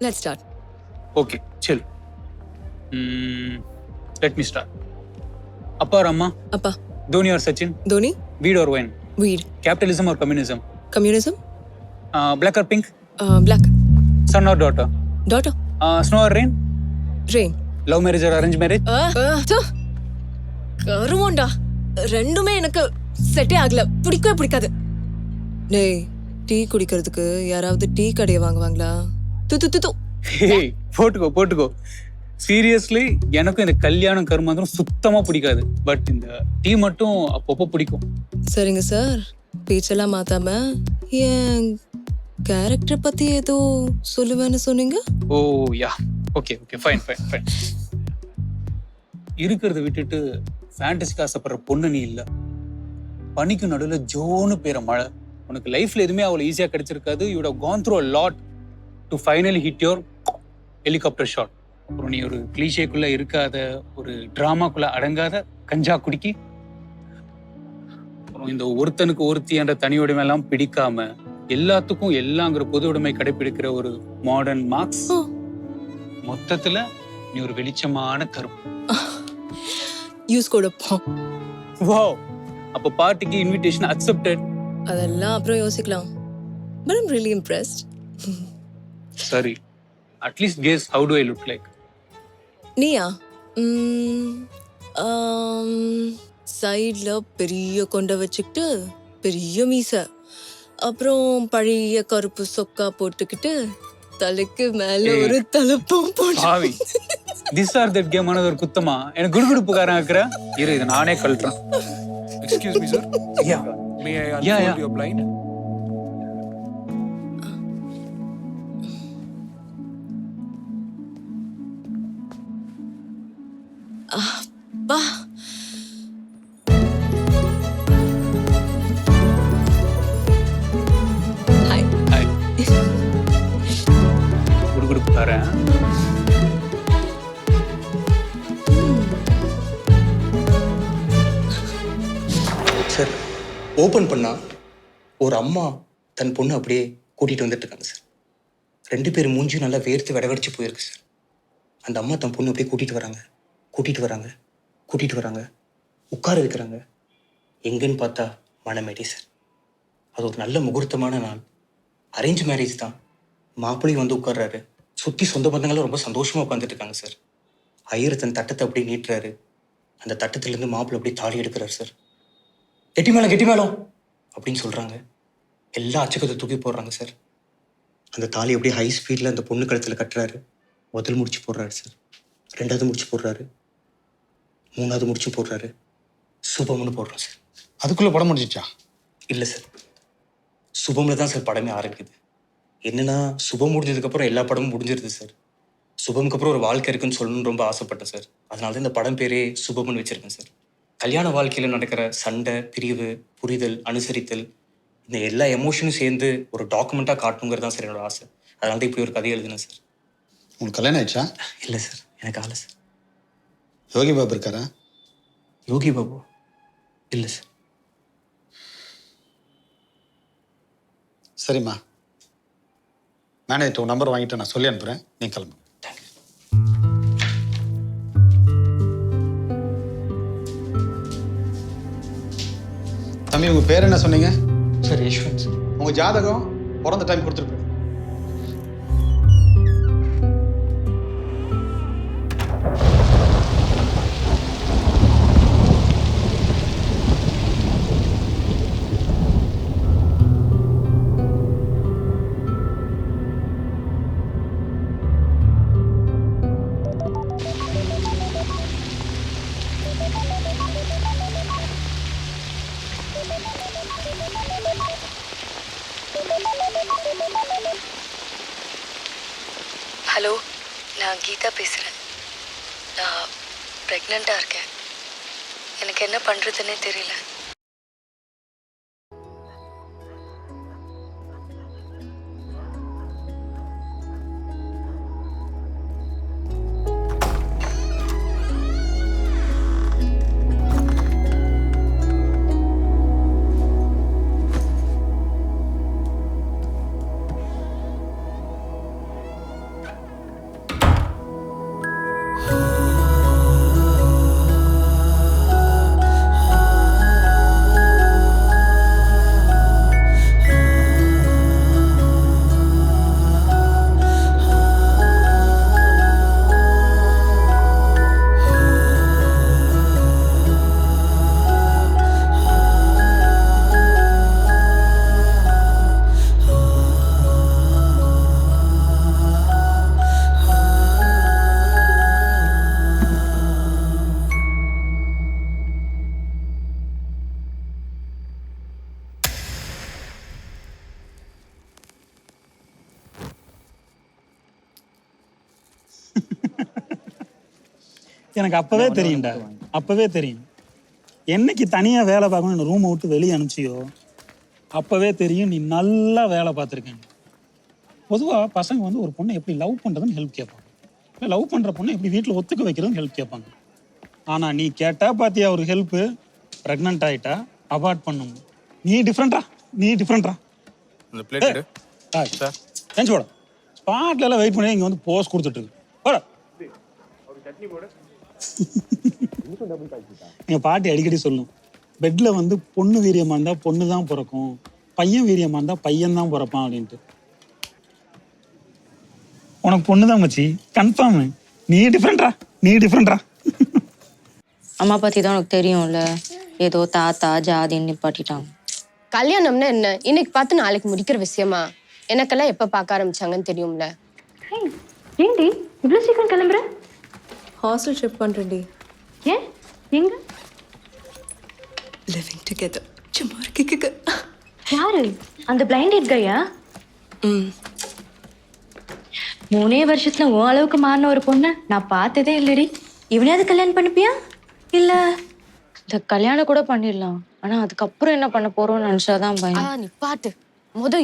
Let's start. Okay, chill. Let me start. Appa or Amma? Appa. Dhoni or Sachin? Dhoni. Weed or wine? Weed. Capitalism or communism? Communism. Black or pink? Black. Son or daughter? Daughter. Snow or rain? Rain. Love marriage or arranged marriage? கருவோண்டா ரெண்டுமே எனக்கு செட்டே ஆகல, பிடிக்கவே பிடிக்காது. டேய், tea குடிக்கிறதுக்கு யாராவது tea கடையை வாங்குவாங்களா? து போட்டுக்கோ. சீரியஸ்லி எனக்கும் இந்த கல்யாணம் கருமாந்திரம் சுத்தமா பிடிக்காது. பட் இந்த டீ மட்டும் அப்பப்போ பிடிக்கும். சரிங்க சார், பேச்செல்லாம் மாத்தாம என் கேரக்டர் பத்தி ஏதோ சொல்லுவேன்னு சொன்னீங்க. ஓ யா, ஓகே ஃபைன். இருக்கிறத விட்டுட்டு ஃபேண்டசிக்கு ஆசைப்படுற பொண்ணு நீ இல்ல. பனிக்கு நடுவில் ஜோனு பேர மழை. உனக்கு லைஃப்ல எதுவுமே அவ்வளோ ஈஸியா கிடைச்சிருக்காது. You have gone through a lot to finally hit your helicopter shot. அப்புறம் நீ ஒரு கிளீஷேக்குள்ள இருக்காத, ஒரு டிராமாக்குள்ள அடங்காத கஞ்சா குடிக்கி, அப்புறம் இந்த ஒருத்தனுக்கு ஒருத்தி என்ற தனி உடைமை எல்லாம் பிடிக்காம எல்லாத்துக்கும் எல்லாங்கிற பொது உடைமை கடைபிடிக்கிற ஒரு மாடர்ன் மார்க்ஸ். மொத்தத்துல நீ ஒரு வெளிச்சமான கருப்பு. யூஸ் கொடுப்போம். வாவ், அப்ப பார்ட்டிக்கு இன்விடேஷன் அக்செப்டட். அதெல்லாம் அப்புறம் யோசிக்கலாம். But I'm really impressed. சரி, at least guess how do I look like? நீயா? சைட்ல பெரிய கொண்ட வச்சுக்கிட்டு, பெரிய மீசை, அப்புறம் பழைய கருப்பு சொக்கா போட்டுக்கிட்டு, தலைக்கு மேல ஒரு தலப்பம் போட்டு. ஆவி, திஸ் ஆர் தட் கேம் ஆனது ஒரு குத்தமா? எனக்கு குடுகுடுப்புக்காரன் இருக்கிற இரு, இதை நானே கழட்டுறேன். Excuse me, sir. Yeah. May I unfold Yeah. your blind? பா, ஹாய். Hi. குடுகுடுப்புக்காரன். சார், ஓப்பன் பண்ணா ஒரு அம்மா தன் பொண்ணு அப்படியே கூட்டிகிட்டு வந்துட்டு இருக்காங்க சார். 2 பேர் மூஞ்சியும் நல்லா வேர்த்து விடவடிச்சு போயிருக்கு சார். அந்த அம்மா தன் பொண்ணு அப்படியே கூட்டிகிட்டு வராங்க, உட்கார வைக்கிறாங்க. எங்கன்னு பார்த்தா மணமேடை சார். அது ஒரு நல்ல முகூர்த்தமான நாள். அரேஞ்ச் மேரேஜ் தான். மாப்பிள்ளையும் வந்து உட்கார்றாரு. சுற்றி சொந்த பந்தங்களும் ரொம்ப சந்தோஷமாக உட்காந்துட்டு இருக்காங்க சார். ஐயர் தன் தட்டத்தை அப்படியே நீட்டுறாரு. அந்த தட்டத்துலேருந்து மாப்பிள்ளை அப்படியே தாலி எடுக்கிறாரு சார். கெட்டி மேளம் அப்படின்னு சொல்கிறாங்க. எல்லா அச்சக்கத்தை தூக்கி போடுறாங்க சார். அந்த தாலி அப்படியே ஹை ஸ்பீடில் அந்த பொண்ணு கழுத்தில் கட்டுறாரு. முதல் முடிச்சு போடுறாரு சார். 2வது முடிச்சு போடுறாரு. 3வது முடிச்சு போடுறாரு. சுபம்னு போடுறோம் சார். அதுக்குள்ளே படம் முடிஞ்சிச்சா? இல்லை சார், சுபமில் தான் சார் படமே ஆரம்பிக்குது. என்னன்னா, சுபம் முடிஞ்சதுக்கப்புறம் எல்லா படமும் முடிஞ்சிருது சார். சுபமுக்கு அப்புறம் ஒரு வாழ்க்கை இருக்குன்னு சொல்லணும்னு ரொம்ப ஆசைப்பட்டேன் சார். அதனால தான் இந்த படம் பேரே சுபம்னு வச்சுருக்கேன் சார். கல்யாண வாழ்க்கையில் நடக்கிற சண்டை, பிரிவு, புரிதல், அனுசரித்தல், இந்த எல்லா எமோஷனும் சேர்ந்து ஒரு டாக்குமெண்ட்டாக காட்டணுங்கிறது தான் சார் என்னோட ஆசை. அதனால தான் இப்படி ஒரு கதை எழுதினேன் சார். உங்களுக்கு கல்யாணம் ஆயிடுச்சா? இல்லை சார், எனக்கு ஆலை சார். யோகி பாபு இருக்காரா? யோகி பாபு இல்லை சார். சரிம்மா, மேனேஜர் உன் நம்பர் வாங்கிட்டு நான் சொல்லி அனுப்புகிறேன். நீ கிளம்பு. தம்பி, உங்கள் பேர் என்ன சொன்னீங்க? Sir Yashwant sir. உங்கள் ஜாதகம் பிறந்த டைம் கொடுத்துட்டு போயிடு. ஹலோ, நான் கீதா பேசுகிறேன். நான் ப்ரெக்னெண்ட்டாக இருக்கேன். எனக்கு என்ன பண்ணுறதுன்னே தெரியல. எனக்கு அப்பவே தெரியும்டா, அப்பவே தெரியும். என்னைக்கு தனியா வேலை பார்க்கணும் ரூமை விட்டு வெளியே அனுப்பிச்சியோ அப்பவே தெரியும் நீ நல்லா வேலை பார்த்துருக்கேன். பொதுவா பசங்க வந்து ஒரு பொண்ணை எப்படி லவ் பண்றதுன்னு ஹெல்ப் கேட்பாங்க, இல்லை லவ் பண்ற பொண்ணை எப்படி வீட்டில் ஒத்துக்க வைக்கிறதுன்னு ஹெல்ப் கேட்பாங்க. ஆனா நீ கேட்டா பாத்தியா ஒரு ஹெல்ப், பிரெக்னன்ட் ஆயிட்டா அபார்ட் பண்ணும். நீ டிஃப்ரெண்டா, நீ டிஃப்ரெண்டா. இந்த பிளேட் எடு. சார் செஞ்சு போட. ஸ்பாட்ல எல்லாம் வெயிட் பண்ணி இங்க வந்து போஸ் கொடுத்துட்டு இருக்கு. போட. எங்க பாட்டி அடிக்கடி சொல்லும், பெட்ல வந்து பொண்ணு வீரியமா இருந்தா பொண்ணு தான் பிறக்கும், பையன் வீரியமா இருந்தா பையன் தான் பிறப்பான் அப்படின்ட்டு. உனக்கு பொண்ணு தான் மச்சி, கன்ஃபார்ம். நீ டிஃப்ரெண்டா, நீ டிஃப்ரெண்டா. அம்மா பத்தி தான் உனக்கு தெரியும்ல, ஏதோ தாத்தா ஜாதின்னு நிப்பாட்டிட்டாங்க. கல்யாணம்னா என்ன, இன்னைக்கு பார்த்து நாளைக்கு முடிக்கிற விஷயமா? எனக்கெல்லாம் எப்ப பார்க்க ஆரம்பிச்சாங்கன்னு தெரியும்ல. ஏண்டி இவ்வளவு சீக்கிரம் கிளம்புற? ஹாஸ்டல் ஷிஃப்ட் பண்றேன்டி. ஏன்? எங்க? Living together. சும்மா இருக்கு. யாரு? அந்த பிளைண்டட் கையா? 3 வருஷத்துல உன் அளவுக்கு மாறின ஒரு பொண்ணை நான் பார்த்ததே இல்லடி. இவனையாவது கல்யாணம் பண்ணிப்பியா இல்ல? இந்த கல்யாணம் கூட பண்ணிடலாம், ஆனா அதுக்கப்புறம் என்ன பண்ண போறோம்னு நினைச்சாதான் பயம். நீ பாட்டு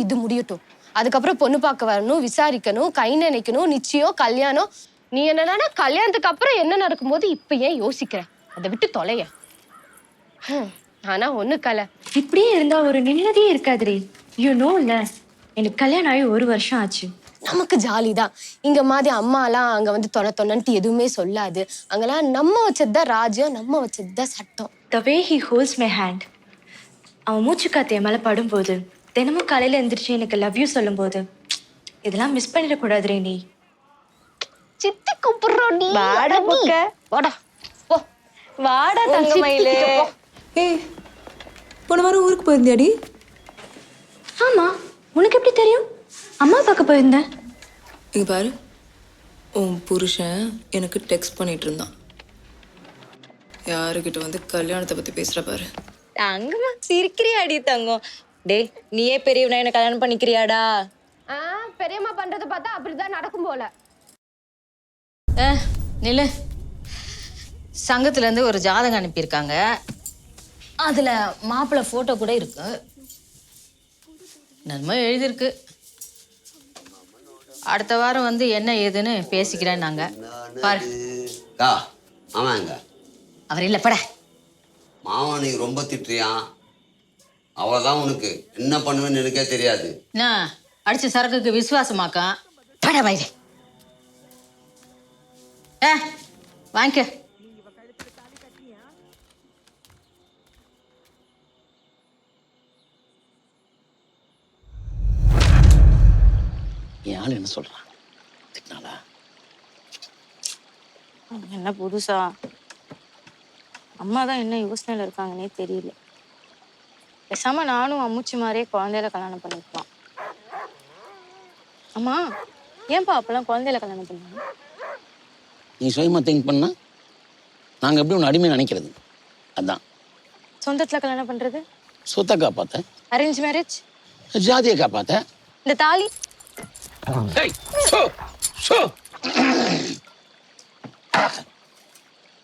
இது முடியட்டும், அதுக்கப்புறம் பொண்ணு பார்க்க வரணும், விசாரிக்கணும், கை நினைக்கணும், நிச்சயம், கல்யாணம். நீ என்னன்னா கல்யாணத்துக்கு அப்புறம் என்ன நடக்கும்போது இப்ப ஏன் யோசிக்கிற? அதை விட்டு தொலைய. ஆனா ஒண்ணு கலை, இப்படியே இருந்தா ஒரு நிம்மதியே இருக்காதுடி. யூ நோல, எனக்கு கல்யாணம் ஆகி 1 வருஷம் ஆச்சு. நமக்கு ஜாலிதான். இங்க மாதிரி அம்மாலாம் அங்க வந்து தொணன்ட்டு எதுவுமே சொல்லாது. அங்கெல்லாம் நம்ம வச்சதுதான் ராஜ்யம், நம்ம வச்சதுதான் சட்டம். The way he holds my hand, அவன் மூச்சு காத்து என் மேல படும்போது, தினமும் காலையில எந்திரிச்சு எனக்கு லவ் யூ சொல்லும் போது, இதெல்லாம் மிஸ் பண்ணிடக்கூடாதுரே. நீ சித்தி கூப்பிடுறோம். நீ வாடா புக்க. வாடா போ. வாடா தங்கமயிலே. ஏய், போன வாரம் ஊருக்கு போயிருந்தியாடி? ஆமா, உனக்கு எப்படி தெரியும்? அம்மா பார்க்க போயிருந்தேன். இங்க பாரு, உன் புருஷன் எனக்கு டெக்ஸ்ட் பண்ணிட்டு இருந்தான். யாருக்கிட்ட வந்து கல்யாணத்தை பத்தி பேசுற பாரு. தங்கமா சிரிக்கிறியாடி தங்கம்? டே, நீயே பெரியவனா என்ன கல்யாணம் பண்ணிக்கிறியாடா? பெரியம்மா பண்றதை பார்த்தா அப்படிதான் நடக்கும் போல. நில்லு. சங்கத்துல இருந்து ஒரு ஜாதகம் அனுப்பியிருக்காங்க, அதுல மாப்பிள்ளை போட்டோ கூட இருக்கு. நம்ம எழுதியிருக்கு. அடுத்த வாரம் வந்து என்ன ஏதுன்னு பேசிக்கிறேன். நாங்க பாரு. ஆமாங்க. அவர் இல்ல பட மாமா நீ ரொம்ப திட்டுறியான், அவ்வளவுதான். உனக்கு என்ன பண்ணுவேன்னு எனக்கே தெரியாது. நான் அடிச்ச சரக்குக்கு விசுவாசமாக்கா பட வயது. வாங்கிக்க. என் ஆள் என்ன சொல்றான்? திட்டினாளா? என்ன புதுசா? அம்மா தான் என்ன யோசனையில இருக்காங்கன்னே தெரியல. பேசாம நானும் அம்முச்சி மாதிரியே குழந்தையில கல்யாணம் பண்ணிருக்கலாம். அம்மா, ஏன்பா அப்பெல்லாம் குழந்தையில கல்யாணம் பண்ணாங்க? நீ சுயமா திங்க் பண்ணா நாங்க எப்படி உன்னை அடிமை நினைக்கிறது? அதான் சொந்தத்துல கல்யாணம் பண்றது. சொத்தை காப்பாத்த, அரேஞ்ச் மேரேஜ், ஜாதியை காப்பாத்த. இந்த தாலி.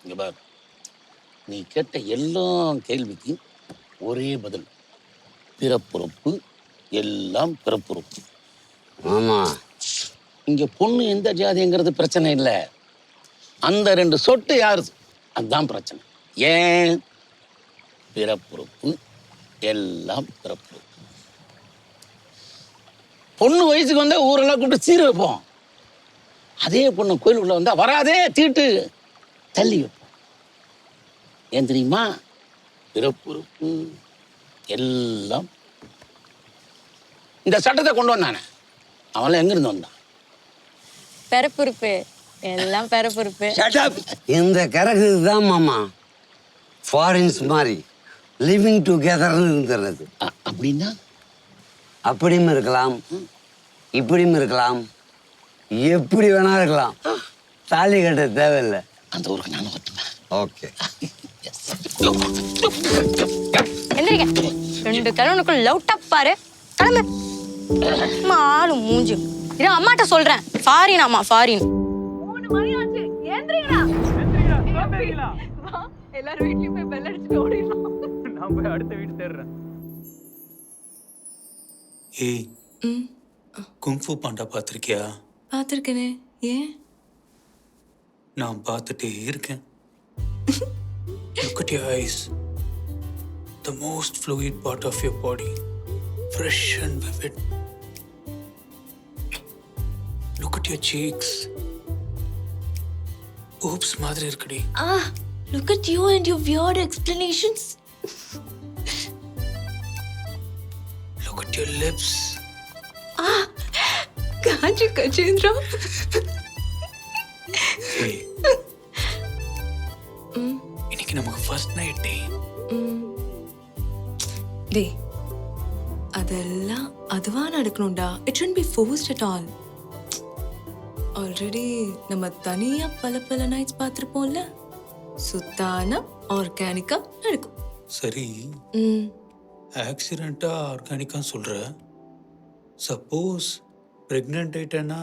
இங்க பாரு, நீ கேட்ட எல்லா கேள்விக்கும் ஒரே பதில். பிறப்புறுப்பு எல்லாம் பிறப்புறுப்பு. ஆமா, இங்க பொண்ணு எந்த ஜாதிங்கிறது பிரச்சனை இல்லை, அந்த 2 சொட்டு யாரு அதுதான் பிரச்சனை. ஏன்? பிறப்புறுப்பு எல்லாம் பிறப்புறுப்பு. பொண்ணு வயசுக்கு வந்தா ஊரெல்லாம் கூப்பிட்டு சீர வைப்போம். அதே பொண்ணு கோயிலுக்குள்ள வந்தா வராதே தீட்டு தள்ளி வைப்போம். ஏன் தெரியுமா? பிறப்புறுப்பு எல்லாம். இந்த சட்டத்தை கொண்டு வந்தானே, அவன் எங்கிருந்து வந்தான்? பிறப்புறுப்பு எல்லாம் பிறப்புறுப்பு. இந்த கரகு தான் மாமா ஃபாரின்ஸ் மாதிரி லிவிங் டுகெதர்னு இருக்கிறது. அப்படின்னா அப்படியும் இருக்கலாம், இப்படியும் இருக்கலாம், எப்படி வேணா இருக்கலாம். தாலி கட்ட தேவையில்லை. அந்த ஊருக்கு நானும் ஒத்துமே. ஓகே. எந்திரிக்க. 2 கல்யாணுக்குள் லவுட்டா பாரு. கிளம்பு. ஆளு மூஞ்சி. இது அம்மாட்ட சொல்றேன். ஃபாரின். ஆமா ஃபாரின். 3 மணி ஆச்சு. எந்திரிங்கடா. எல்லாரும் வீட்லயும் போய் பெல் அடிச்சுட்டு ஓடிடலாம். நான் போய் அடுத்த வீடு தேடுறேன். ஏய், குங்ஃபு பாண்டா பார்த்திருக்கியா? பார்த்துருக்கேனே. ஏன்? நான் பார்த்துட்டே இருக்கேன். Look at your eyes. The most fluid part of your body. Fresh and vivid. Look at your cheeks. Oops, மாதிரி இருக்குடி. Look at you and your weird explanations. Look at your lips. Kanchi Gajendra. Hey. இன்னைக்கு நமக்கு first night டே. டே, அதெல்லாம் அதுவா நடக்கணும்டா. It should be forced at all. Already நம்ம தனியா பல நைட்ஸ் பார்த்துருப்போம்ல. சுத்தான ஆர்கானிக்கா நடக்கும். சரி, ஆக்சிடென்ட்டா ஆர்கானிக்கா சொல்ற. சப்போஸ் பிரெக்னென்ட் ஆயிட்டேன்னா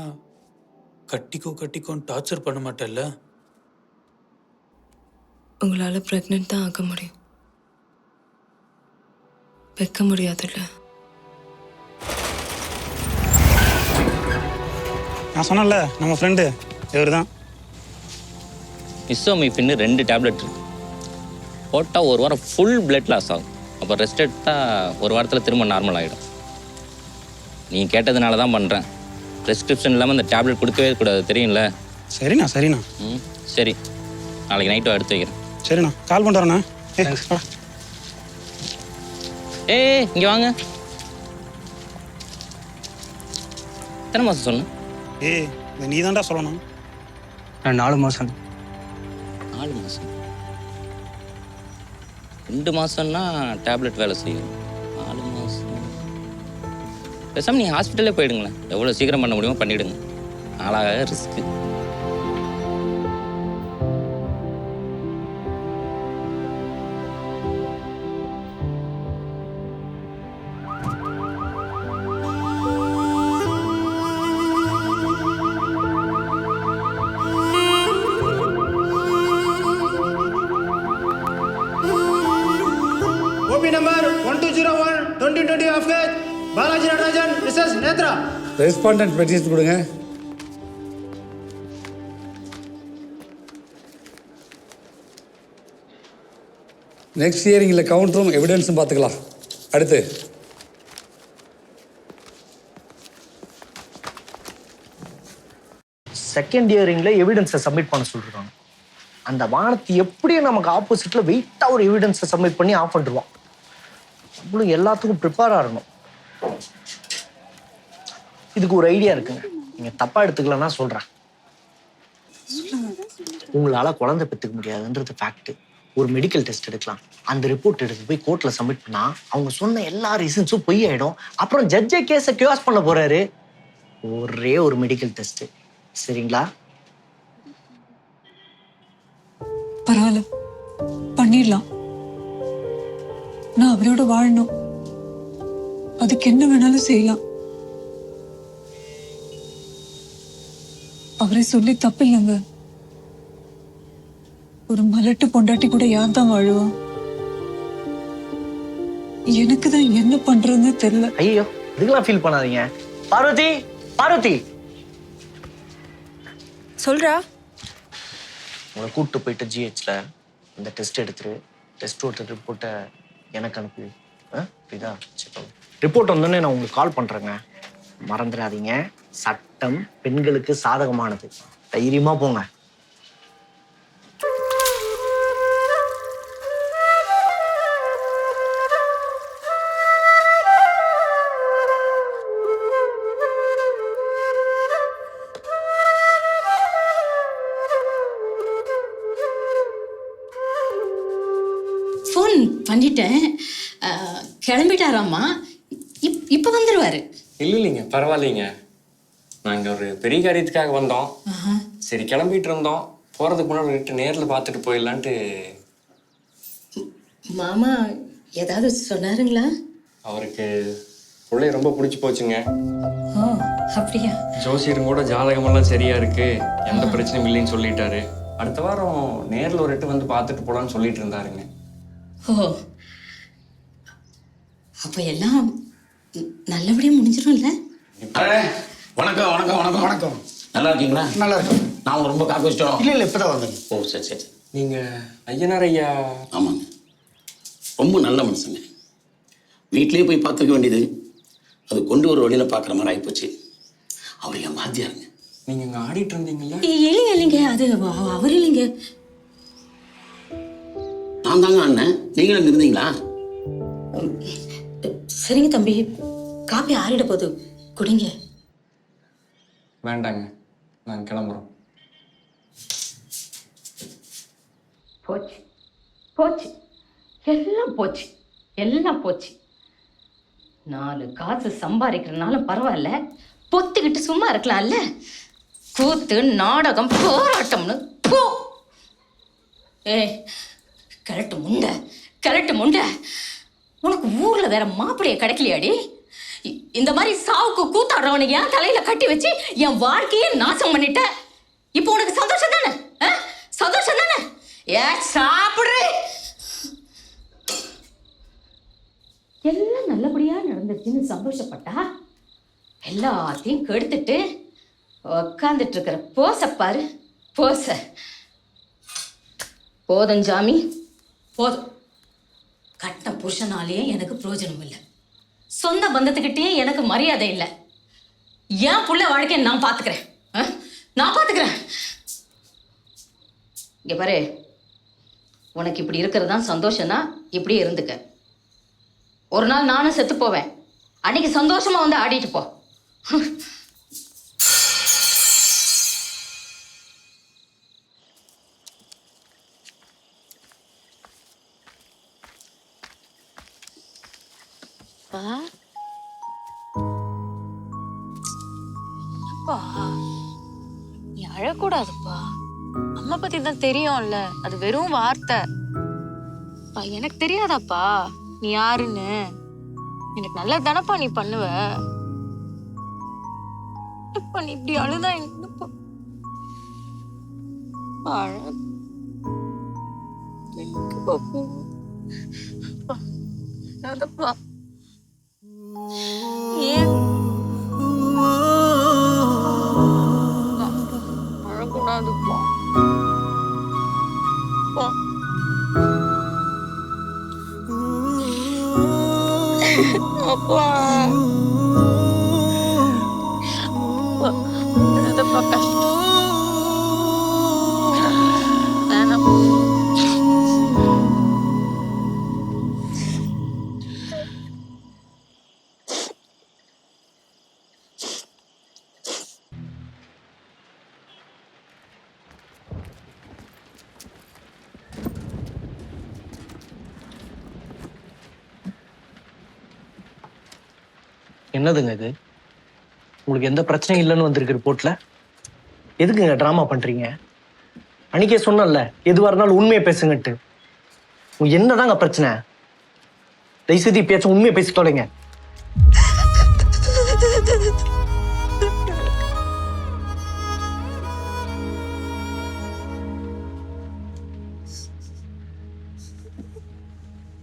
கட்டிக்கோன்னு டார்ச்சர் பண்ண மாட்டேல்ல? உங்களால பிரெக்னென்ட் தான் ஆக முடியும், வைக்க முடியாதுல்ல. நான் சொன்னேன்ல நம்ம ஃப்ரெண்டு இவர் தான். இசோமிஃபின்னு 2 டேப்லெட் இருக்கு. போட்டால் 1 வாரம் ஃபுல் பிளட் லாஸ் ஆகும். அப்போ ரெஸ்ட் எடுத்தால் 1 வாரத்தில் திரும்ப நார்மல் ஆகிடும். நீ கேட்டதுனால தான் பண்ணுறேன். ப்ரெஸ்கிரிப்ஷன் இல்லாமல் இந்த டேப்லெட் கொடுக்கவே கூடாது, தெரியும்ல? சரிண்ணா. சரி, நாளைக்கு நைட்டு எடுத்து வைக்கிறேன். சரிண்ணா, கால் பண்ணிட்டு வரேண்ணா. இங்கே வாங்க. எத்தனை மாதம் சொன்னேன்? இதை நீ தான்டா சொல்லணும். நான் 4 மாதம். 4 மாதம்? 2 மாதம்னா டேப்லெட் வேலை செய்யும். 4 மாதம் பேசாமல் நீங்கள் ஹாஸ்பிட்டலே போயிடுங்களேன். எவ்வளோ சீக்கிரம் பண்ண முடியுமோ பண்ணிவிடுங்க. நாளாக risk. OP number 1201 2020 of case Balaji Natarajan Mrs. Netra. Respondent petition கொடுங்க. நெக்ஸ்ட் ஹியரிங்கில் கவுண்டரும் எவிடன்ஸும் பார்த்துக்கலாம். அடுத்து செகண்ட் ஹியரிங்ல எவிடன்ஸை சப்மிட் பண்ண சொல்லிருக்காங்க. அந்த வானத்தை எப்படியும் நமக்கு ஆப்போசிட்ல வெயிட்டா ஒரு எவிடன்ஸை சப்மிட் பண்ணி ஆஃப் பண்ணிடுவான். நம்மளும் எல்லாத்துக்கும் ப்ரிப்பேர் ஆகணும். இதுக்கு ஒரு ஐடியா இருக்குங்க, நீங்க தப்பா எடுத்துக்கலன்னா சொல்றேன். உங்களால குழந்தை பெற்றுக்க முடியாதுன்றது ஃபேக்ட். ஒரு மெடிக்கல் டெஸ்ட் எடுக்கலாம். அந்த ரிப்போர்ட் எடுத்து போய் கோர்ட்ல சப்மிட் பண்ணா அவங்க சொன்ன எல்லா ரீசன்ஸும் பொய் ஆயிடும். அப்புறம் ஜட்ஜே கேஸை கியூஸ் பண்ண போறாரு. ஒரே ஒரு மெடிக்கல் டெஸ்ட். சரிங்களா? பரவாயில்ல, பண்ணிடலாம். நான் அவரோட வாழணும். அதுக்கு என்ன வேணாலும் செய்யலாம். அவரை சொல்லி தப்பு இல்லைங்க. ஒரு மலட்டு பொண்டாட்டி கூட யார் தான் வாழுவா? எனக்கு தான் என்ன பண்றதுன்னு தெரியல. ஐயோ, இதுக்கெல்லாம் ஃபீல் பண்ணாதீங்க. பார்வதி சொல்றா. உங்களை கூப்பிட்டு போயிட்டு ஜிஹெச்ல இந்த டெஸ்ட் எடுத்துரு. டெஸ்ட் ஒருத்தர் ரிப்போர்ட்டை எனக்கு அனுப்பி. இதா ரிப்போர்ட் வந்தோடனே நான் உங்களுக்கு கால் பண்றேங்க. மறந்துடாதீங்க, சட்டம் பெண்களுக்கு சாதகமானது. தைரியமா போங்க. ஃபோன் பண்ணிட்டேன். கிளம்பிட்டாராம்மா. இப்போ வந்துடுவாரு. இல்லைங்க, பரவாயில்லைங்க. நாங்கள் ஒரு பெரிய காரியத்துக்காக வந்தோம். சரி, கிளம்பிட்டு இருந்தோம். போகிறதுக்கு முன்னாடி நேரில் பார்த்துட்டு போயிடலான்ட்டு. மாமா ஏதாவது சொன்னாருங்களா? அவருக்கு பிள்ளைய ரொம்ப பிடிச்சி போச்சுங்க. ஓ, அப்படியா? ஜோசியரும் கூட ஜாதகமெல்லாம் சரியா இருக்கு, எந்த பிரச்சனையும் இல்லைன்னு சொல்லிட்டாரு. அடுத்த வாரம் நேரில் ஒரு எட்டு வந்து பார்த்துட்டு போலான்னு சொல்லிட்டு இருந்தாருங்க. ஓ, அப்ப எல்லாம் நல்லபடியா முடிஞ்சிடும்ல? வணக்கம் வணக்கம் வணக்கம் வணக்கம். நல்லா இருக்கீங்களா? நல்லா இருக்கும். நான் ரொம்ப காக்க வச்சிட்டோம். இல்லை இப்பதான் வந்தேன். ஓ சரி சரி. நீங்க ஐயனார் ஐயா? ஆமாங்க, ரொம்ப நல்ல மனுஷங்க. வீட்லயே போய் பார்த்துக்க வேண்டியது, அது கொண்டு ஒரு வழியில பார்க்குற மாதிரி ஆகிப்போச்சு. அவர் என் வாத்தியாருங்க. நீங்க இங்க ஆடிட்டு இருந்தீங்களா? இல்லைங்க இல்லைங்க, அது அவர் இல்லைங்க. நான் தாங்க அண்ணன். நீங்களும் இங்க இருந்தீங்களா? சரிங்க தம்பி, காப்பி ஆறிட போகுது, குடிங்க. வேண்டாங்க, நாங்கள் கிளம்புறோம். போச்சு போச்சு, எல்லாம் போச்சு, எல்லாம் போச்சு. 4 காசு சம்பாதிக்கிறதுனாலும் பரவாயில்ல, பொத்துக்கிட்டு சும்மா இருக்கலாம்ல. கூத்து நாடகம் போராட்டம்னு போ. கிழட்டு முண்டை, கிழட்டு முண்டை, உனக்கு ஊர்ல வேற மாப்பிள்ளைய கிடைக்கலையாடி? இந்த மாதிரி சாவுக்கு கூத்தாடுறவனுக்கு ஏன் தலையில கட்டி வச்சு என் வாழ்க்கையே நாசம் பண்ணிட்ட. இப்போ உனக்கு சந்தோஷம் தானே? சந்தோஷம் தானே? சாப்பிடுறே. எல்லாம் நல்லபடியா நடந்துருச்சுன்னு சந்தோஷப்பட்டா எல்லாத்தையும் கெடுத்துட்டு உக்காந்துட்டு இருக்கிற போச பாரு, போச. போதும் ஜாமி, போதும். கட்டின புருஷனாலேயே எனக்கு பிரயோஜனம் இல்லை, சொந்த பந்தத்துக்கிட்டே எனக்கு மரியாதை இல்லை. என் புள்ள வாழ்க்கையை நான் பார்த்துக்கிறேன், நான் பார்த்துக்கிறேன். இங்க பாரு, உனக்கு இப்படி இருக்கிறது தான் சந்தோஷம்னா இப்படியே இருந்துக்க. ஒரு நாள் நானும் செத்து போவேன், அன்னைக்கு சந்தோஷமா வந்து ஆடிட்டு போ. நீ அழக்கூடாதுப்பா. அம்மா பத்தி தான் தெரியும்ல, அது வெறும் வார்த்தை. எனக்கு தெரியாதாப்பா நீ யாருன்னு? எனக்கு நல்லது தானப்பா நீ பண்ணுவ. நீ இப்படி அழுதா என்னப்பா? அழப்பா ஏன் அழக்கூடாதுப்பா? அப்பா அழுதப்பா, கஷ்டம். வேணாம். என்னதுங்க இது? உங்களுக்கு எந்த பிரச்சனையும் இல்லைன்னு வந்திருக்கு ரிப்போர்ட்ல. எதுக்குங்க ட்ராமா பண்றீங்க? அன்னைக்கே சொன்னல, எதுவாக இருந்தாலும் உண்மையை பேசுங்கட்டு. என்னதாங்க பிரச்சனை? தயவுசெய்து பேச உண்மையை பேசி தொலைங்க.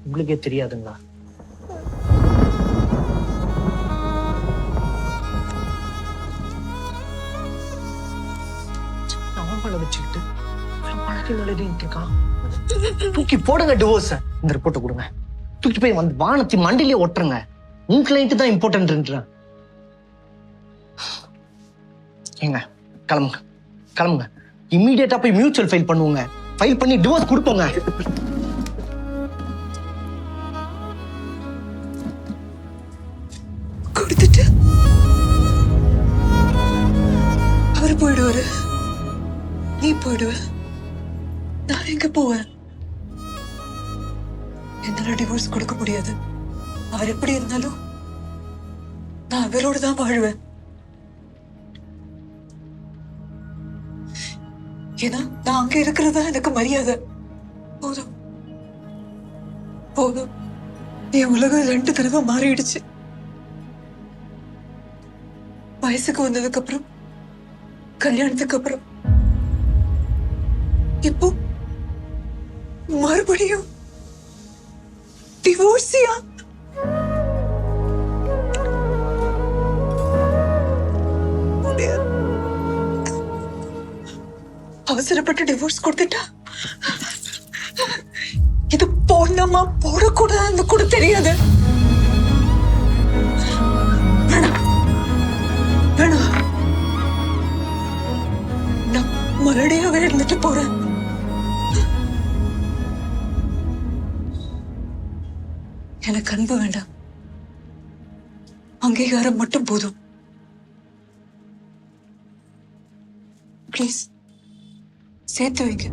உங்களுக்கே தெரியாதுங்களா? வச்சுக்கிட்டு தூக்கி போடுங்க டிவோர்ஸ். இந்த ரிப்போர்ட்டை கொடுங்க, தூக்கி போய் வந்து வானத்தி மண்டிலே ஒட்டுருங்க. உன் கிளைண்ட் தான் இம்பார்ட்டன்ட். ஏங்க கிளம்புங்க, கிளம்புங்க. இம்மீடியட்டா போய் மியூச்சுவல் ஃபைல் பண்ணுவோங்க. ஃபைல் பண்ணி டிவோர்ஸ் கொடுப்போங்க. கொடுத்துட்டு அவரு போயிடுவாரு, நீ போயிடுவ, நான் எங்க போவேன்? என்னால டிவோர்ஸ் கொடுக்க முடியாது. அவர் எப்படி இருந்தாலும் நான் அவரோட தான் வாழ்வேன். ஏன்னா நான் அங்க இருக்கிறதா எனக்கு மரியாதை. போதும் போதும், என் உலகம் 2 தடவை மாறிடுச்சு. வயசுக்கு வந்ததுக்கு அப்புறம், கல்யாணத்துக்கு அப்புறம் இப்போ மறுபடியும் டிவோர்ஸியா? அவசரப்பட்டு டிவோர்ஸ் கொடுத்துட்டா இது போடலாமா போடக்கூடாதுன்னு கூட தெரியாது. வேணாம் வேணாம், நான் மறுபடியாவே இருந்துட்டு போறேன். எனக்கு அன்பு வேண்டாம், அங்கீகாரம் மட்டும் போதும். ப்ளீஸ் சேர்த்து வைங்க.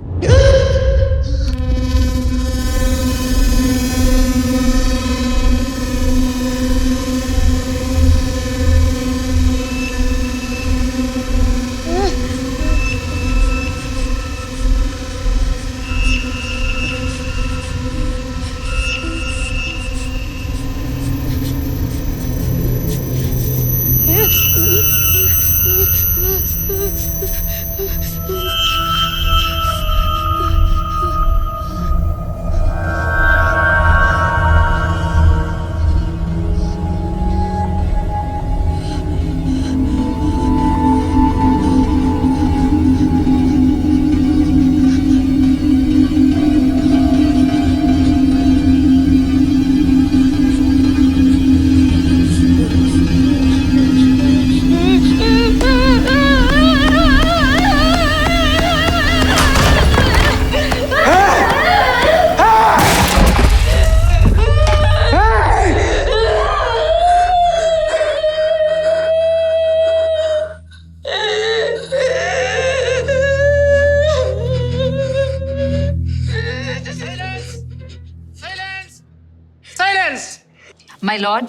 My lord,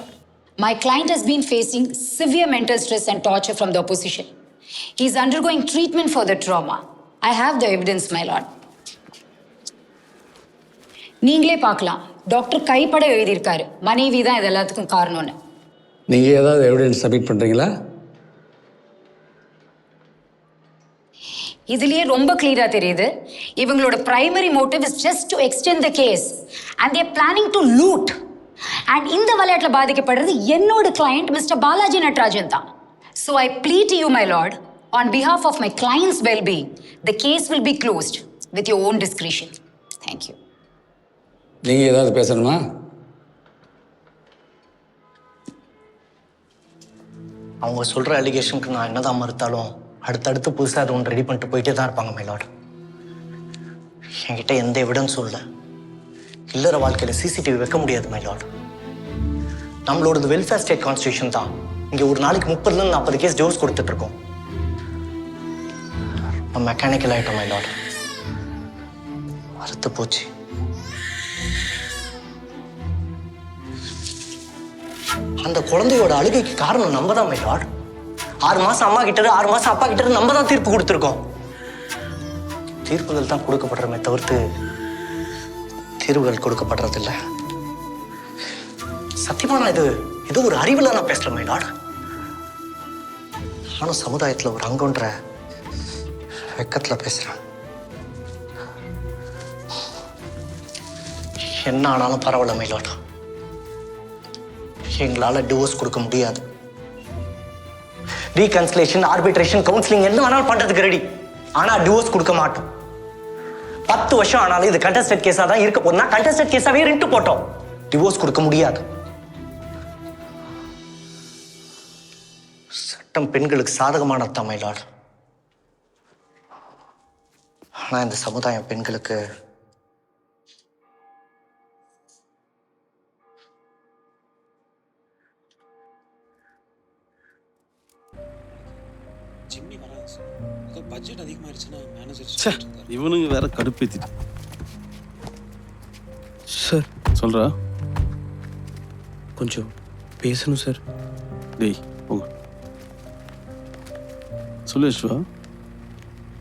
my client has been facing severe mental stress and torture from the opposition. He is undergoing treatment for the trauma. I have the evidence, my lord. நீங்களே பார்க்கலாம், டாக்டர் கைப்பட எழுதியிருக்காரு மனைவி தான் இது எல்லாத்துக்கும் காரணம்னு. நீங்கள் ஏதாவது எவிடன்ஸ் சப்மிட் பண்ணுறீங்களா? இதுலயே ரொம்ப கிளியரா தெரியுது, இவங்களோட primary motive is just to extend the case and they are planning to loot. And இந்த விளையாட்டுல பாதிக்கப்படுறது என்னோட கிளையண்ட் மிஸ்டர் பாலாஜி நடராஜன் தான். So I plead to you my lord, on behalf of my client's wellbeing, the case will be closed with your own discretion. Thank you. நீங்கள் ஏதாவது பேசணுமா? அவங்க சொல்கிற அலிகேஷனுக்கு நான் என்னதான் மறுத்தாலும் அடுத்தடுத்து புதுசாக அது ஒன்று ரெடி பண்ணிட்டு போயிட்டே தான் இருப்பாங்க மை லார்ட். என்கிட்ட எந்த எவிடன்ஸும் இல்லை. இல்லற வாழ்க்கையில் சிசிடிவி வைக்க முடியாது மை லார்ட். நம்மளோடது வெல்ஃபேர் ஸ்டேட் கான்ஸ்டியூஷன் தான். இங்கே ஒரு நாளைக்கு 30லேருந்து 40 கேஸ் டிவோர்ஸ் கொடுத்துட்ருக்கோம். நம்ம மெக்கானிக்கல் ஆகிட்டோம் மை லார்ட். அறுத்து போச்சு. அந்த குழந்தையோட அழுகைக்கு காரணம் நம்ம தான் மை லார்ட். 6 மாசம் அம்மா கிட்ட 6 மாசம் அப்பா கிட்ட நம்ம தான் தீர்ப்பு கொடுத்துருக்கோம். தீர்ப்புகள் தான் கொடுக்கப்படுறமே தவிர்த்து தீர்வுகள் கொடுக்கப்படுறதில்ல. சத்தியமா நான் இது ஒரு அறிவில் நான் பேசுறேன் மை லார்ட். நானும் சமுதாயத்தில் ஒரு அங்கன்ற வெக்கத்தில் பேசுறேன். என்ன ஆனாலும் பரவாயில்ல மை லார்ட். எங்களால் டிவோர்ஸ் கொடுக்க முடியாது. ரீகன்சிலேஷன், ஆர்பிட்ரேஷன், கவுன்சிலிங் என்ன வேணாலும் பண்றதுக்கு ரெடி. ஆனா டிவோர்ஸ் கொடுக்க மாட்டோம். 10 வருஷம் ஆனாலும் இது கண்டஸ்டட் கேஸா தான் இருக்க போதுனா கண்டஸ்டட் கேஸாவே இருந்து போட்டோம். டிவோர்ஸ் கொடுக்க முடியாது. சட்டம் பெண்களுக்கு சாதகமானது தான் மை லார்ட். ஆனா இந்த சமுதாயம் பெண்களுக்கு பட்ஜெட் அதிகமாயிருச்சுன்னா மேனேஜர் இவனுங்க வேற கடுப்பேத்திட்டு. சார் சொல்றா, கொஞ்சம் பேசணும் சார். டேய் போங்க சொல்லு விஸ்வா.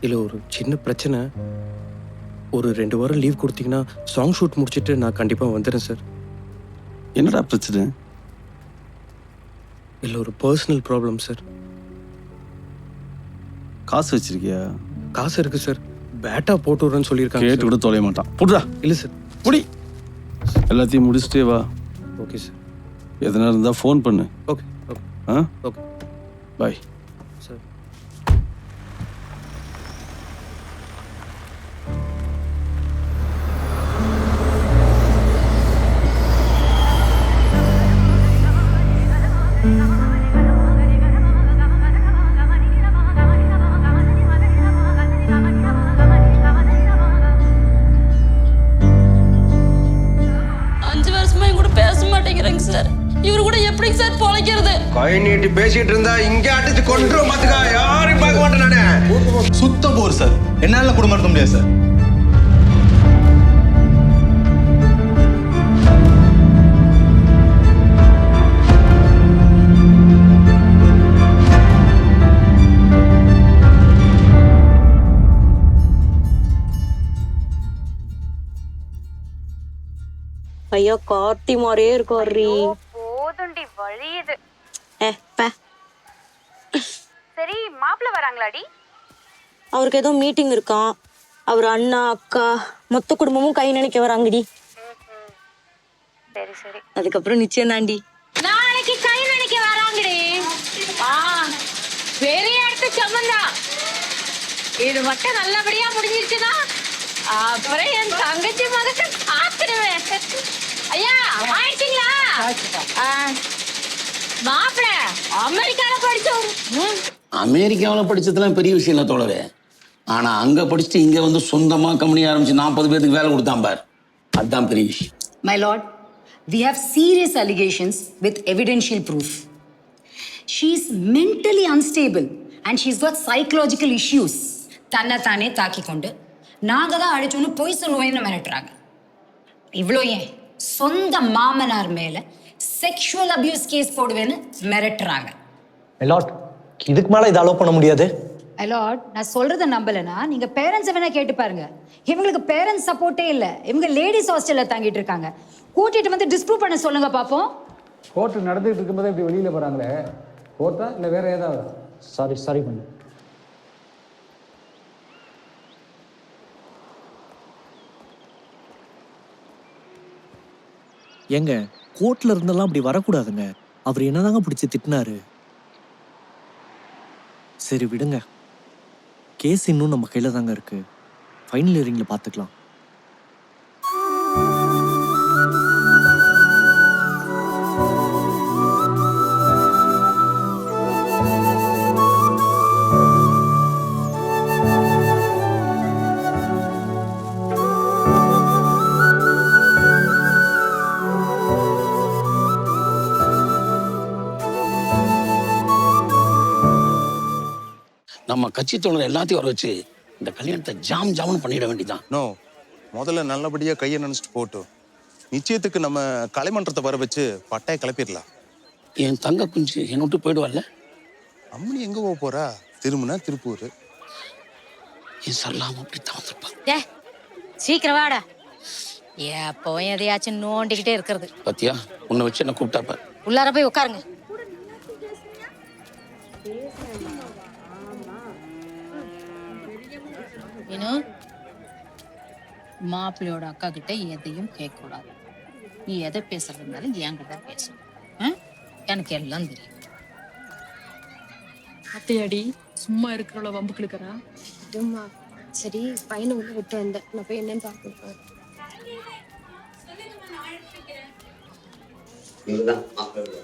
இல்லை ஒரு சின்ன பிரச்சனை. ஒரு 2 வாரம் லீவ் கொடுத்தீங்கன்னா சாங் ஷூட் முடிச்சுட்டு நான் கண்டிப்பாக வந்துடுறேன் சார். என்னடா பிரச்சனை? இல்லை ஒரு பர்சனல் ப்ராப்ளம் சார். காசு வச்சிருக்கியா? காசு இருக்கு சார். பேட்டா போட்டு விடுறேன்னு சொல்லியிருக்காங்க கேட்டு கூட தொலைய மாட்டான் புடுறா. இல்லை சார். புடி. எல்லாத்தையும் முடிச்சுட்டே வா. Okay sir. எதனா இருந்தால் ஃபோன் பண்ணு. ஓகே ஓகே ஆ ஓகே பாய். சார். இவரு கூட எப்படி சார் பொழைக்கிறது? கை நீட்டி பேசிட்டு இருந்தா இங்க அடிச்சு கொன்றும் பாத்துக்கா. யாரையும் பார்க்க மாட்டேன் நானே. சுத்த போர் சார். என்னால குடும்பம் நடத்த முடியாது சார். ஐயா கார்த்தி மாதிரியே இருக்காரு. போதுண்டி வழியுது. சரி மாப்பிள்ள வராங்களாடி? அவருக்கு ஏதோ மீட்டிங் இருக்கான். அவர் அண்ணா அக்கா மொத்த குடும்பமும் கை நினைக்க வராங்கடி. சரி சரி. அதுக்கப்புறம் நிச்சயம் தாண்டி. நாளைக்கு கை நினைக்க வராங்கடி. பெரிய இடத்து சம்பந்தம். இது மட்டும் நல்லபடியா முடிஞ்சிருச்சுன்னா அப்புறம் என் தங்கச்சி மகத்தை காத்துடுவேன். ஐயா ஆயிடுச்சுங்களா? மாப்பிள்ள அமெரிக்கால படிச்சோம். அமெரிக்காவில் படிச்சதுலாம் பெரிய விஷயம் இல்லை தோழவே. ஆனால் அங்கே படிச்சுட்டு இங்கே வந்து சொந்தமாக கம்பெனி ஆரம்பிச்சு 40 பேருக்கு வேலை கொடுத்தான் பார், அதுதான் பெரிய விஷயம். My lord, we have serious allegations with evidential proof. She's mentally unstable and she's got psychological issues. தன்னைத்தானே தாக்கி கொண்டு நாங்கள் தான் அடிச்சோன்னு பொய் சொல்லுவேன்னு மிரட்டுறாங்க. இவ்வளோ ஏன் சொந்த மாமனார் மேலே செக்ஷுவல் அபியூஸ் கேஸ் போடுவேன்னு மிரட்டுறாங்க. லார்ட், இதுக்கு மேலே இதை அலோவ் பண்ண முடியாது. லார்ட், நான் சொல்றதை நம்பலைன்னா நீங்க பேரண்ட்ஸை வேணா கேட்டு பாருங்க. இவங்களுக்கு பேரண்ட்ஸ் சப்போர்ட்டே இல்லை. இவங்க லேடிஸ் ஹாஸ்டல்ல தங்கிட்டு இருக்காங்க. கூட்டிட்டு வந்து டிஸ்ப்ரூவ் பண்ண சொல்லுங்க பாப்போம். கோர்ட்டு நடந்துட்டு இருக்கும்போது இப்படி வெளியில போறாங்களே, கோர்ட்டா இல்லை வேற ஏதாவது? சாரி பண்ணு. ஏங்க கோர்ட்ல இருந்தெல்லாம் அப்படி வரக்கூடாதுங்க. அவர் என்னதாங்க பிடிச்சி திட்டினாரு. சரி விடுங்க, கேஸ் இன்னும் நம்ம கையில தாங்க இருக்கு. ஃபைனல் ஹியரிங்ல பாத்துக்கலாம். நம்ம கட்சி தோழர் எல்லாத்தையும் வர வச்சு இந்த கல்யாணத்தை ஜாம்னு பண்ணிட வேண்டியதான். நோ, முதல்ல நல்லபடியாக கையை நினச்சிட்டு போட்டோம். நிச்சயத்துக்கு நம்ம கலைமன்றத்தை வர வச்சு பட்டாய கிளப்பிடலாம். என் தங்க குஞ்சு என்னை விட்டு போயிடுவாள்ல. அம்மனி எங்கே போக போறா? திரும்பினா திருப்பூர். என் சரலாம் அப்படி தான் சீக்கிரம் வாடா. எப்பவும் எதையாச்சும் நோண்டிக்கிட்டே இருக்கிறது. பத்தியா உன்னை வச்சு என்ன கூப்பிட்டாப்ப. உள்ளார போய் உட்காருங்க. மாப்பிள்ளையோட அக்கா கிட்ட எதையும் கேட்க கூடாது. நீ எதை பேசுறது இருந்தாலும் என்கிட்ட பேசணும். எனக்கு எல்லாம் தெரியும். அத்தையாடி சும்மா இருக்கிறவள வம்பு கிழக்கிறா. சரி பையனை உள்ள விட்டு வந்தேன். நான் போய் என்னன்னு பார்க்க. இதுதான் மாப்பிள்ளை.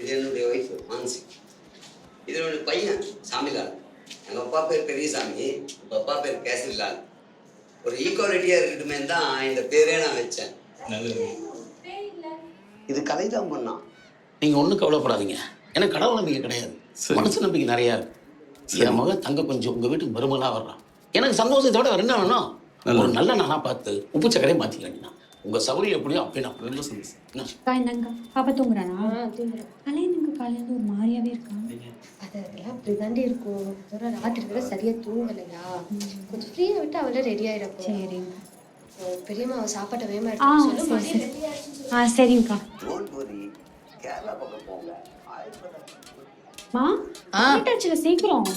இது என்னுடைய ஒய்ஃப் மான்சி. இது என்னுடைய பையன் சாமிலால். எங்கள் அப்பா பேர் பெரியசாமி, எங்கள் அப்பா பேர் கேசரிலால். ஒரு ஈக்குவாலிட்டியாக இருக்கட்டுமே தான் இந்த பேரே நான் வச்சேன். நல்லது. இது கதை தான் பண்ணான். நீங்கள் ஒன்றும் கவலைப்படாதீங்க. எனக்கு கடவுள் நம்பிக்கை கிடையாது, மனசு நம்பிக்கை நிறையா இருக்கு. என் மகன் தங்க கொஞ்சம் உங்கள் வீட்டுக்கு மருமகளாக வர்றான். எனக்கு சந்தோஷத்தோட வேற என்ன வேணும்? ஒரு நல்ல நானாக பார்த்து உப்பு சக்கரையை மாற்றிக்கிறேன். உங்கள் சௌரியம் எப்படியோ அப்படின்னா ரொம்ப சந்தோஷம். என்னங்க பாப்பா தூங்குறானா? கல்யாணங்க காலையில ஒரு மாதிரியாவே இருக்கான். அதெல்லாம் அப்படிதாண்டி இருக்கும். ராத்திரி கூட சரியா தூங்கலையா? கொஞ்சம் ஃப்ரீயா விட்டு அவளே ரெடி ஆயிடப்போ. சரி பெரியம்மா அவ சாப்பாட்டை வேமா எடுத்து. சரிங்கக்கா. கேரளா பக்கம் போங்க. மா ஆயிட்டாச்சுல சீக்கிரம்.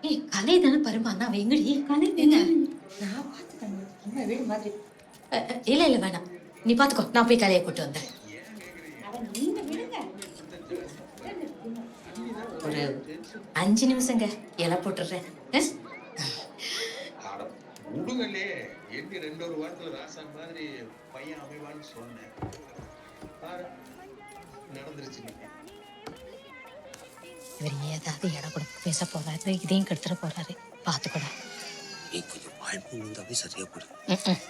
ஏய் கலை தானே பருமா நான் எங்கடி கலை என்ன நான் பார்த்துக்கேன் அம்மா வீடு மாதிரி இல்ல இல்ல வேணாம் நீ பார்த்துக்கோ நான் போய் கலையை கூட்டு வந்தேன் ஒரு 5 நிமிஷங்க இலை போட்டுடுறேன் உடுங்களே எப்படி 2 வாரத்துல ராசா மாதிரி பையன் அமைவான்னு சொன்னேன் நடந்துருச்சு. இவர் ஏதாவது இடம் கொடுத்து பேச போறாரு இதையும் கெடுத்துட போறாரு பாத்துக்கூட கொஞ்சம் வாழ்க்கை இருந்தாவே சரியா போயிடும்.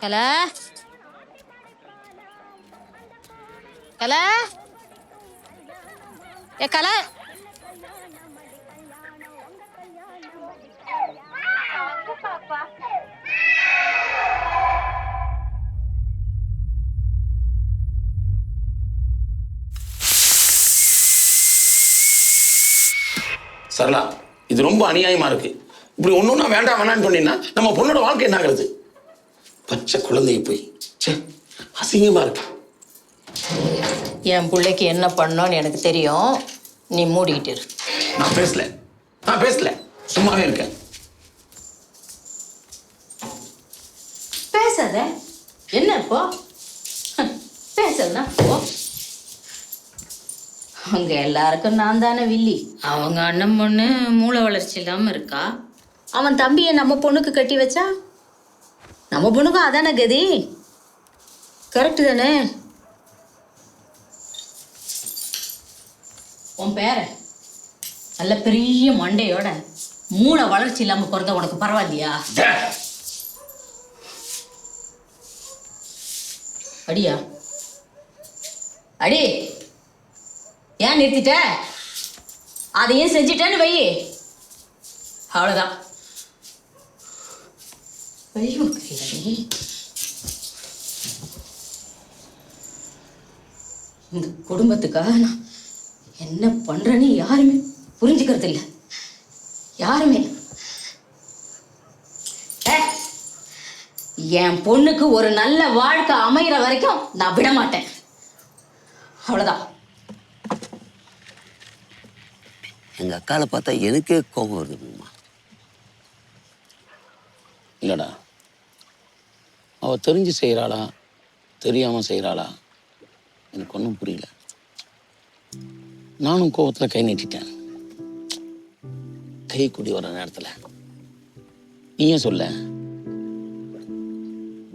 கலை கலை ஏ கலை சரளா, இது ரொம்ப அநியாயமா இருக்கு. இப்படி ஒண்ணுன்னா வேண்டாம் வேணான்னு சொன்னீங்கன்னா நம்ம பொண்ணோட வாழ்க்கை என்ன ஆகுறது? பச்சை குழந்தைய போய் அசிங்கமா இருக்கு. என் பிள்ளைக்கு என்ன பண்ணோன்னு எனக்கு தெரியும். நீ மூடிக்கிட்டு இரு. நான் பேசல சும்மாவே இருக்கேன். பேசாத என்ன இப்போ பேசலன்னா போ. அவங்க எல்லாருக்கும் நான் தானே வில்லி. அவங்க அண்ணன் பொண்ணு மூளை வளர்ச்சி இல்லாம இருக்கா. அவன் தம்பியை நம்ம பொண்ணுக்கு கட்டி வச்சா நம்ம பொண்ணுக்கும் அதானே கதி. கரெக்டு தானே? உன் பேர நல்ல பெரிய மண்டையோட மூளை வளர்ச்சி இல்லாம பிறந்த உனக்கு பரவாயில்லையா? அடியா அடி ஏன் நிறுத்திட்ட? அதையும் செஞ்சிட்டேன்னு வை, அவ்வளவுதான். ஐயோ இந்த குடும்பத்துக்காக நான் என்ன பண்றேன்னு யாருமே புரிஞ்சுக்கிறது இல்லை. யாருமே என் பொண்ணுக்கு ஒரு நல்ல வாழ்க்கை அமைகிற வரைக்கும் நான் விட மாட்டேன். அவ்வளவுதான். எங்க அக்காவை பார்த்தா எனக்கே கோபம் வருதுமா. இல்லடா, அவ தெரிஞ்சு செய்யறாளா தெரியாம செய்யறாளா எனக்கு ஒன்றும் புரியல. நானும் கோபத்துல கை நீட்டிட்டேன். கை குடி வர நேரத்துல நீயே சொல்ல,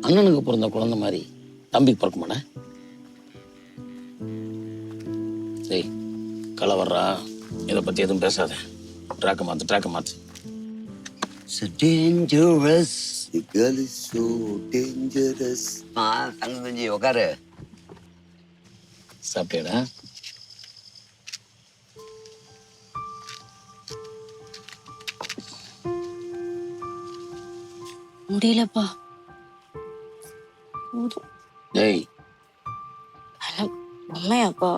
அண்ணனுக்கு பிறந்த குழந்தை மாதிரி தம்பிக்கு பிறக்க மாட்டேன். டேய் களை வர்றா, இதை பத்தி எதுவும் பேசாத. ட்ராக்க மாத்து. So dangerous. The girl is so dangerous. தங்கஞ்சி உட்காரு. சாப்பிட்டேடா? முடியலப்பா. டேய் உண்மையாப்பா?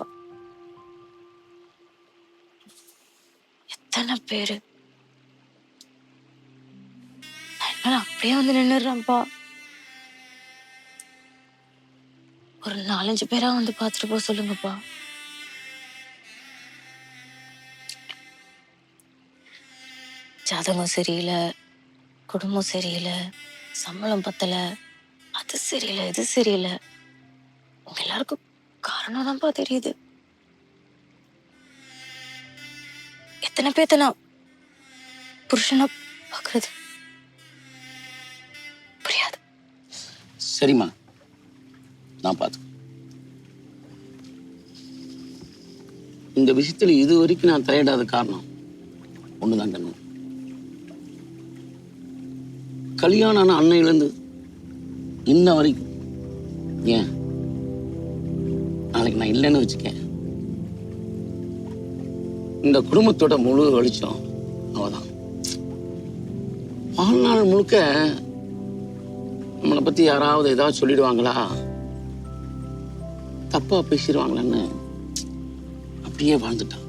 எத்தனை பேரு அப்படியே வந்து நின்னுடுறான்ப்பா. ஒரு 4-5 பேரா வந்து பார்த்துட்டு போக சொல்லுங்கப்பா. ஜாதகம் சரியில்லை, குடும்பம் சரியில்லை, சம்பளம் பத்தல, அது சரியில்லை இது சரியில்லை. உங்க எல்லாருக்கும் காரணம் தான்ப்பா தெரியுது. எத்தனை பேத்த நான் புருஷனா பாக்குறது புரியாது. சரிம்மா, நான் பார்த்து இந்த விஷயத்துல இது வரைக்கும் நான் தலையிடாத காரணம் ஒண்ணுதான் கண்ணு. கல்யாணம் ஆன அன்னையிலேருந்து இன்ன வரைக்கும், ஏன் நாளைக்கு நான் இல்லைன்னு வச்சுக்கேன், இந்த குடும்பத்தோட முழு வெளிச்சம் அவதான். வாழ்நாள் முழுக்க நம்மளை பத்தி யாராவது ஏதாவது சொல்லிடுவாங்களா, தப்பா பேசிடுவாங்களான்னு அப்படியே வாழ்ந்துட்டான்.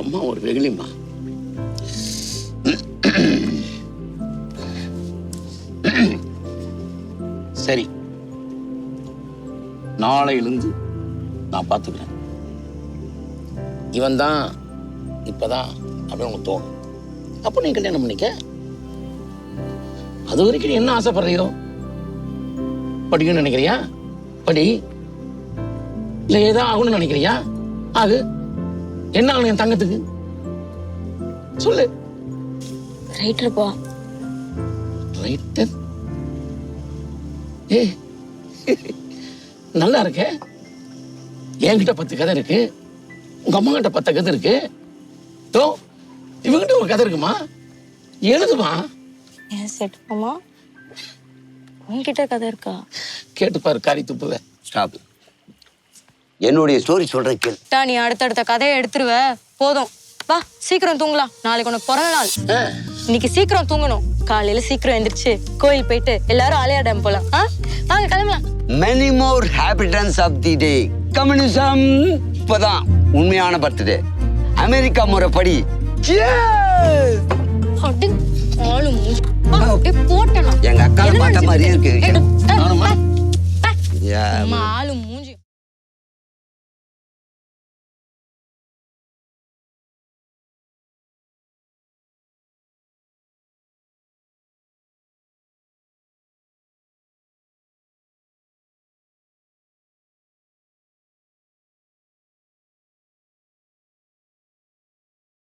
அம்மா ஒரு வெகுளிம்மா. சரி, நாளையிலிருந்து நான் பார்த்துக்கிறேன். இவன் தான் இப்பதான் அப்படின்னு உனக்கு தோணும். அப்போ நீ கல்யாணம் பண்ணிக்க. அது வரைக்கும் நீ என்ன ஆசைப்படுறியோ, படிக்கணும்னு நினைக்கிறியா படி, இல்லை ஏதோ ஆகணும்னு நினைக்கிறியா ஆகு. என்ன ஆகணும் என் தங்கத்துக்கு சொல்லு. ரைட்டர்ப்பா. ரைட்டர்? ஏ நல்லா இருக்க. என்கிட்ட 10 கதை இருக்கு, உங்க அம்மா கிட்ட 10 கதை இருக்கு, இவங்கிட்ட ஒரு கதை இருக்குமா, எழுதுமா. ஏன் செட்டுமா உன்கிட்ட கதை இருக்கா? கேட்டுப்பாரு காரி துப்புவ. ஸ்டாப். என்னுடைய ஸ்டோரி சொல்றேன் கேள். நீ அடுத்தடுத்த கதையை எடுத்துருவ. போதும் வா, சீக்கிரம் தூங்கலாம். நாளைக்கு உனக்கு பிறந்த நாள். இன்னைக்கு சீக்கிரம் தூங்கணும். காலையில சீக்கிரம் எந்திரிச்சு கோயில் போயிட்டு எல்லாரும் ஆலயா டேம் போலாம். வாங்க கிளம்பலாம். Many more happiness of the day. Communism இப்பதான் உண்மையான பர்த்டே. அமெரிக்கா முறைப்படி போட்டனா எங்க அக்காவை பார்த்த மாதிரி இருக்கு. ஆளு